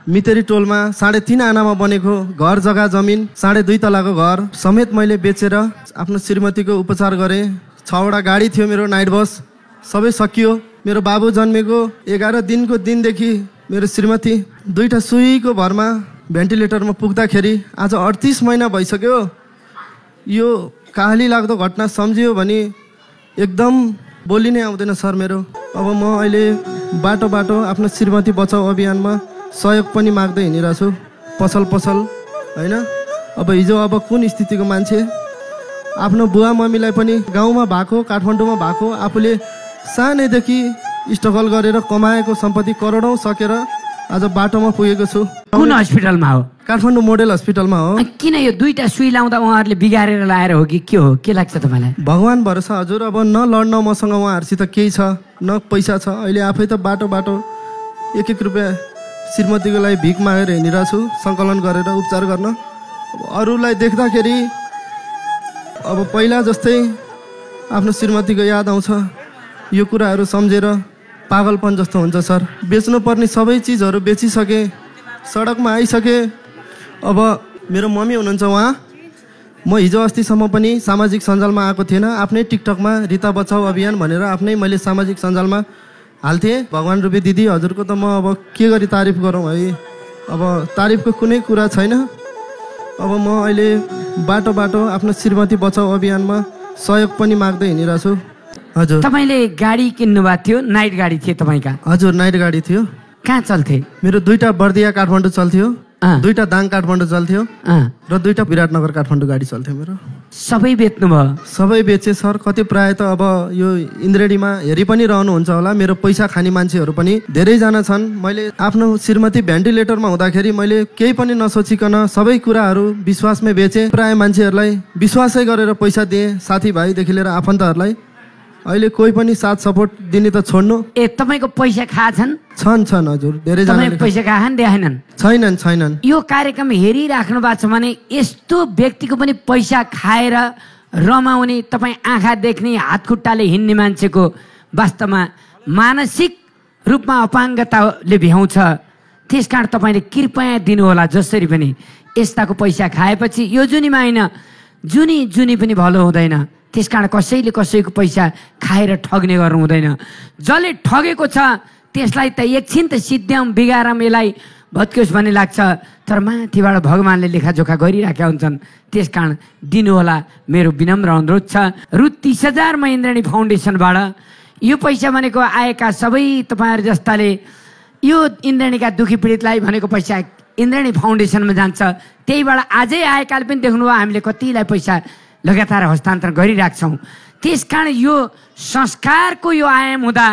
मितेरी टोलमा 3.5 आनामा बनेको घर जग्गा जमिन 2.5 तलाको घर समेत मैले बेचेर आफ्नो श्रीमतीको उपचार गरेँ। 6वटा गाडी थियो मेरो नाइट बस, सबै सकियो। मेरो बाबु जन्मेको 11 दिनको दिनदेखि मेरो श्रीमती 2टा सुईको भरमा भेन्टिलेटरमा पुग्दाखेरि आज 38 महिना भइसक्यो। यो काहली लाग्दो घटना सम्झियो भने एकदम बोली नै आउँदैन सर मेरो। अब म अहिले बाटो बाटो आफ्नो श्रीमती बचाउ अभियानमा सहयोग पनि माग्दै हिँडिरहेको छु, पसल होइन। अब हिजो कुन स्थितिको मान्छे आफ्नो बुवा मम्मीलाई पनि गाउँमा भएको काठमाडौँमा भएको आफूले सानैदेखि स्ट्रगल गरेर कमाएको सम्पत्ति करोडौँ सकेर आज बाटोमा पुगेको छु। कुन हस्पिटलमा हो? काठमाडौँ मोडेल हस्पिटलमा हो। किन यो 2टा सुई लाउँदा उहाँहरूले बिगारेर लाएर हो कि के हो, के लाग्छ तपाईँलाई? भगवान भरोसा हजुर। अब न लड्न मसँग उहाँहरूसित केही छ न पैसा छ। अहिले आफै त बाटो बाटो 1-1 रुपियाँ श्रीमतीको लागि भिख मागेर हिँडिरहेको छु, सङ्कलन गरेर उपचार गर्न। अरूलाई देख्दाखेरि अब पहिला जस्तै आफ्नो श्रीमतीको याद आउँछ। यो कुराहरू सम्झेर पागलपन जस्तो हुन्छ सर। बेच्नुपर्ने सबै चिजहरू बेचिसके, सडकमा आइसके। अब मेरो मम्मी हुनुहुन्छ उहाँ, म हिजो अस्तिसम्म पनि सामाजिक सञ्जालमा आएको थिएन। आफ्नै टिकटकमा रिता बचाउ अभियान भनेर आफ्नै मैले सामाजिक सञ्जालमा हाल्थेँ। भगवान रूपी दिदी हजुरको त म अब के गरी तारिफ गरौँ है। अब तारिफको कुनै कुरा छैन। अब म अहिले बाटो बाटो आफ्नो श्रीमती बचाउ अभियानमा सहयोग पनि माग्दै हिँडिरहेको छु। हजुर। तपाईँले गाडी किन्नुभएको थियो, नाइट गाडी थियो तपाईँका? हजुर, नाइट गाडी थियो। कहाँ चल्थे? मेरो 2टा बर्दिया काठमाडौँ चल्थ्यो, 2टा दाङ काठमाडौँ चल्थ्यो र 2टा विराटनगर काठमाडौँ गाडी चल्थ्यो मेरो। सबै बेच्नु भयो? सबै बेचे सर। कति प्राय त अब यो इन्द्रेणीमा हेरि पनि रहनुहुन्छ होला, मेरो पैसा खाने मान्छेहरू पनि धेरैजना छन्। मैले आफ्नो श्रीमती भेन्टिलेटरमा हुँदाखेरि मैले केही पनि नसोचिकन सबै कुराहरू विश्वासमै बेचेँ। प्राय मान्छेहरूलाई विश्वासै गरेर पैसा दिएँ, साथीभाइदेखि लिएर आफन्तहरूलाई। अहिले कोही पनि साथ सपोर्ट दिने त छोड्नु। तपाईँको पैसा खाएछन्? छन् हजुर, धेरैजना। पैसा खाएछन् देखाएनन्? छैनन्। यो कार्यक्रम हेरिराख्नु भएको छ भने यस्तो व्यक्तिको पनि पैसा खाएर रमाउने, तपाईँ आँखा देख्ने, हात खुट्टाले हिँड्ने मान्छेको वास्तवमा मानसिक रूपमा अपाङ्गताले भ्याउँछ। त्यस कारण तपाईँले कृपया दिनुहोला जसरी पनि। यस्ताको पैसा खाएपछि यो जुनीमा होइन, जुनी पनि भलो हुँदैन। त्यस कारण कसैले कसैको पैसा खाएर ठग्ने गर्नु हुँदैन। जसले ठगेको छ त्यसलाई त एकछिन त सिद्ध्याउँ, बिगारौँ, यसलाई भत्कियोस् भन्ने लाग्छ। तर माथिबाट भगवान्ले लेखाजोखा गरिराखेका हुन्छन्। त्यस कारण दिनुहोला, मेरो विनम्र अनुरोध छ। रु 30,000 म इन्द्रेणी फाउन्डेसनबाट यो पैसा भनेको आएका सबै तपाईँहरू जस्ताले यो इन्द्रेणीका दुखी पीडितलाई भनेको पैसा इन्द्रेणी फाउन्डेसनमा जान्छ। त्यहीबाट आजै आएकाले पनि देख्नुभयो हामीले कतिलाई पैसा लगातार हस्तान्तरण गरिरहेका छौँ। त्यस कारण यो संस्कारको यो आयाम हुँदा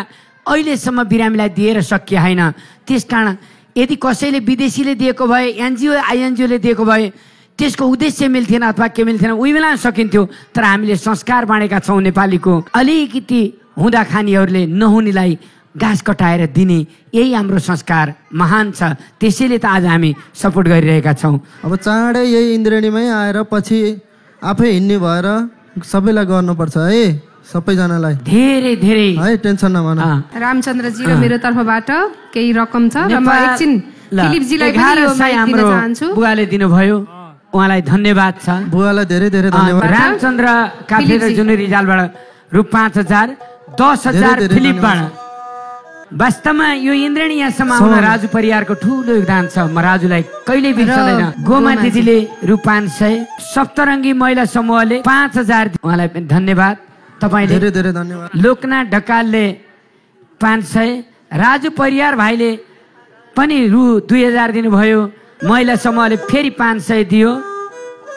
अहिलेसम्म बिरामीलाई दिएर सकिए होइन। त्यस कारण यदि कसैले विदेशीले दिएको भए, एनजिओ आइएनजिओले दिएको भए त्यसको उद्देश्य मिल्थेन अथवा के मिल्थेन, उही बेला सकिन्थ्यो। तर हामीले संस्कार बाँडेका छौँ नेपालीको। अलिकति हुँदा खानेहरूले नहुनेलाई घाँस कटाएर दिने, यही हाम्रो संस्कार महान छ। त्यसैले त आज हामी सपोर्ट गरिरहेका छौँ। अब चाँडै यही इन्द्रेणीमै आएर पछि आफै हिँड्ने भएर सबैलाई गर्नुपर्छ है, सबैजनालाई। धेरै है, टेन्सन नमान। रामचन्द्रजी र मेरो तर्फबाट केही रकम छ र म एकछिन फिलिपजीलाई पनि यो माइक दिन चाहन्छु। बुवाले दिनुभयो, उहाँलाई धन्यवाद छ। बुवालाई धेरै धेरै धन्यवाद। रामचन्द्र काफले र जुनी रिजालबाट रु 5,000, 10,000 फिलिपबाट। वास्तवमा यो इन्द्रेणी यहाँसम्म आउन राजु परिवारको ठुलो योगदान छ। म राजुलाई कहिल्यै बिर्सदैन। गोमा दिदीले रु 500, सप्तरङ्गी महिला समूहले 5,000, उहाँलाई पनि धन्यवाद। तपाईँले धेरै धेरै धन्यवाद। लोकनाथ ढकालले 500, राजु परिवार भाइले पनि रु 2,000 दिनुभयो। महिला समूहले फेरि 500 दियो,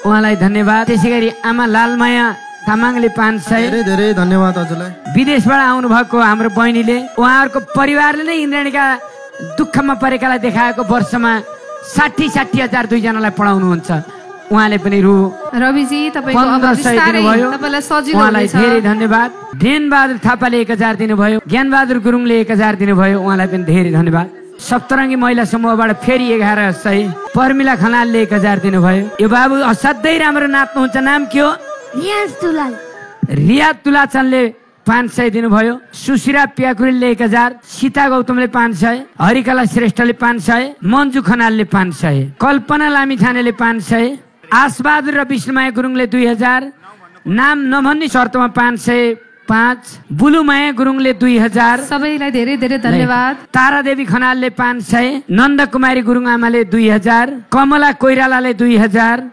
उहाँलाई धन्यवाद। त्यसै गरी आमा लालमाया तामाङले 500, धेरै धेरै धन्यवाद हजुरलाई। विदेशबाट आउनु भएको हाम्रो बहिनीले, उहाँहरूको परिवारले नै इन्द्रेणीका दुःखमा परेकालाई देखाएको वर्षमा 60,000 दुईजनालाई पढाउनुहुन्छ। उहाँले पनि रु रविजी तपाईँको उहाँलाई धेरै धन्यवाद। धेनबहादुर थापाले 1,000 दिनुभयो। ज्ञानबहादुर गुरुङले 1,000 दिनुभयो, उहाँलाई पनि धेरै धन्यवाद। सप्तरङ्गी महिला समूहबाट फेरि 1100, पर्मिला खनालले 1,000 दिनुभयो। यो बाबु असाध्यै राम्रो नाच्नुहुन्छ, नाम के हो? रियाज तुलाल। रियाज तुलाचनले 500 दिनुभयो। सुशिरा प्याकुरेलले 1000, सीता गौतमले 500, हरिकला श्रेष्ठले 500, मन्जु खनालले 500, कल्पना लामिछानेले 500, आसबहादुर र विष्णुमाया गुरुङले 2000, नाम नभन्ने शर्तमा 505, बुलुमाया गुरुङले 2000। सबैलाई धेरै धेरै धन्यवाद। तारादेवी खनालले 500, नन्दकुमारी गुरुङ आमाले 2000, कमला कोइरालाले 2000,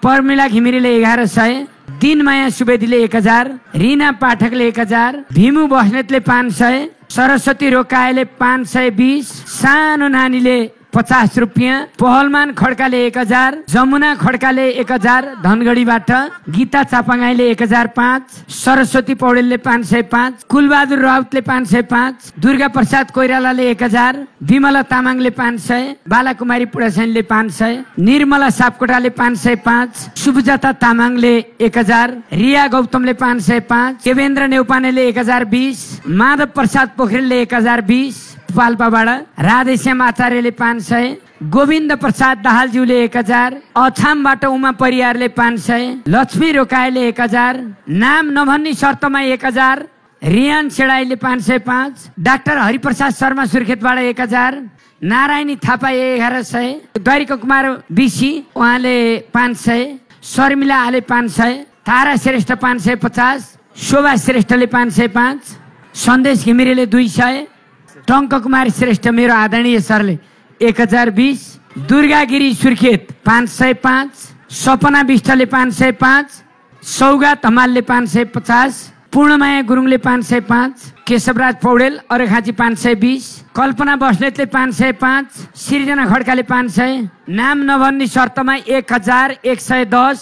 पर्मिला घिमिरेले 1100, दिनमाया सुवेदीले 1000, रिना पाठकले 1000, भीमु बस्नेतले 500, सरस्वती रोकाएले 520, सानो नानीले 50 रुपियाँ, पहलमान खड्काले 1000, जमुना खड्काले 1000 धनगढीबाट, गीता चापागाईले 1005, सरस्वती पौडेलले 505, कुलबहादुर राउतले 505, दुर्गा प्रसाद कोइरालाले 1000, विमला तामाङले 500, बालाकुमारी पुडासेनले 500, निर्मला सापकोटाले 505, सुबुजाता तामाङले 1000, रिया गौतमले 505, देवेन्द्र नेउपानेले 1020, माधव प्रसाद पोखरेलले 1020 पाल्पाबाट, राधेश्याम आचार्यले 500, गोविन्द प्रसाद दाहालज्यूले 1000, अछामबाट उमा परियारले 500, लक्ष्मी रोकाएले 1000, नाम नभन्ने शर्तमा 1000, रियान सेडाईले 505, डाक्टर हरिप्रसाद शर्मा सुर्खेतबाट 1000, नारायणी थापा 1100, द्वारिका कुमार बिसी उहाँले 500, शर्मिला आले 500, तारा श्रेष्ठ 550, शोभा श्रेष्ठले 505, सन्देश घिमिरेले 200, टङ्क कुमार श्रेष्ठ मेरो आदरणीय सरले 1020, दुर्गा गिरी सुर्खेत 505, सपना विष्टले 505, सौगात हमालले 550, पूर्णमाया गुरुङले 505, केशवराज पौडेल अरेखाँची 520, कल्पना बस्नेतले 505, सृजना खड्काले 500, नाम नभन्ने शर्तमा 1110,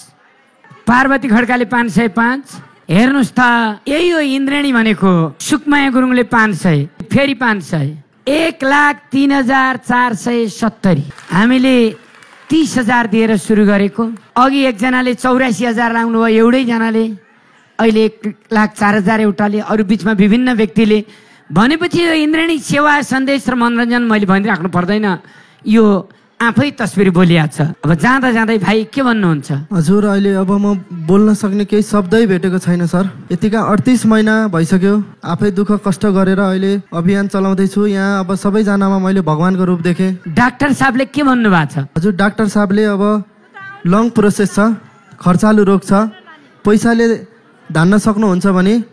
पार्वती खड्काले 505। हेर्नुहोस् त यही हो इन्द्रेणी भनेको। सुकमाया गुरुङले 500, फेरि 500, 1,03,470। हामीले 30,000 दिएर सुरु गरेको। अघि एकजनाले 84,000 लाग्नु भयो, एउटैजनाले अहिले 1,04,000 एउटाले, अरू बिचमा विभिन्न व्यक्तिले भनेपछि यो इन्द्रेणी सेवा सन्देश र मनोरञ्जन मैले भनिराख्नु पर्दैन, यो आफै तस्बिर बोलिहाल्छ। अब जाँदा जाँदै भाइ के भन्नुहुन्छ? हजुर अहिले अब म बोल्न सक्ने केही शब्दै भेटेको छैन सर। यतिका 38 महिना भइसक्यो आफै दुःख कष्ट गरेर अहिले अभियान चलाउँदैछु। यहाँ अब सबैजनामा मैले भगवानको रूप देखेँ। डाक्टर साहबले के भन्नु भएको छ? हजुर डाक्टर साहबले अब लङ प्रोसेस छ, खर्चालु रोग छ, पैसाले धान्न सक्नुहुन्छ भने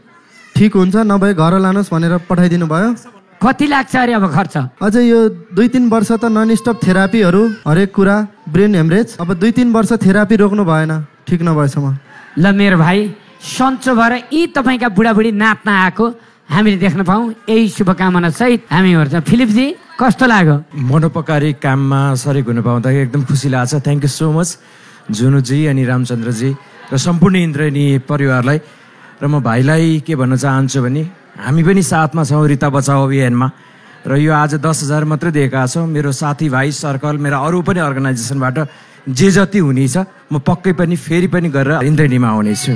ठिक हुन्छ, नभए घर लानुहोस् भनेर पठाइदिनु भयो। कति लाग्छ अरे अब खर्च? अझै यो 2-3 वर्ष त नन स्टप थेरापीहरू, हरेक कुरा, ब्रेन हेमरेज। अब 2-3 वर्ष थेरापी रोक्नु भएन ठिक नभएसम्म। ल मेरो भाइ सन्चो भएर यी तपाईँका बुढाबुढी नाच्न आएको हामीले देख्न पाऊँ, यही शुभकामना सहित हामी हेर्छौँ। फिलिपजी कस्तो लाग्यो? मनोपकारी काममा सरेक हुन पाउँदा एकदम खुसी लाग्छ। थ्याङ्क यू सो मच जुनुजी अनि रामचन्द्रजी र सम्पूर्ण इन्द्रेणी परिवारलाई। र म भाइलाई के भन्न चाहन्छु भने हामी पनि साथमा छौँ रिता बचाओ अभियानमा, र यो आज 10,000 मात्रै दिएका छौँ। मेरो साथीभाइ सर्कल, मेरा अरू पनि अर्गनाइजेसनबाट जे जति हुनेछ म पक्कै पनि फेरि पनि गरेर इन्द्रेणीमा आउनेछु।